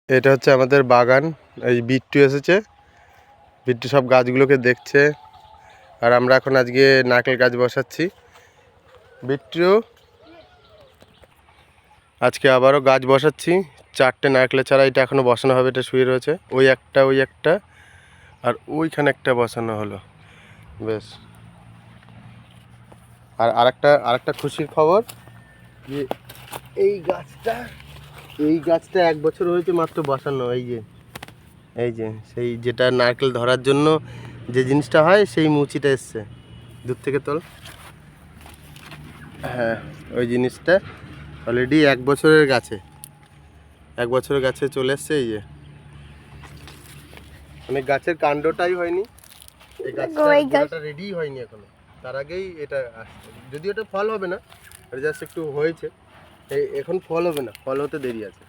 এটা হচ্ছে আমাদের বাগান। এই বিট্টু এসেছে, বিট্টু সব গাছগুলোকে দেখছে। আর আমরা এখন আজকে নারকেল গাছ বসাচ্ছি। বিট্টু আজকে আবারও গাছ বসাচ্ছি, 4টে নারকেলের চারা। এটা এখনও বসানো হবে, এটা শুয়ে রয়েছে। ওই একটা আর ওইখানে একটা বসানো হলো। বেশ। আর আরেকটা খুশির খবর যে এই গাছটা 1 বছর হয়েছে মাত্র বসানো। এই যে সেই যেটা নারকেল ধরার জন্য যে জিনিসটা হয়, সেই মুচিটা এসছে। দূর থেকে তোল। হ্যাঁ, ওই জিনিসটা অলরেডি 1 বছরের গাছে, 1 বছরের গাছে চলে এসছে। এই যে মানে গাছের কাণ্ডটাই হয়নি, এই গাছটা রেডি হয়নি এখনো, তার আগেই এটা আসছে। যদিও এটা ফল হবে না, জাস্ট একটু হয়েছে। এখন ফল হবে না, ফল হতে দেরি আছে।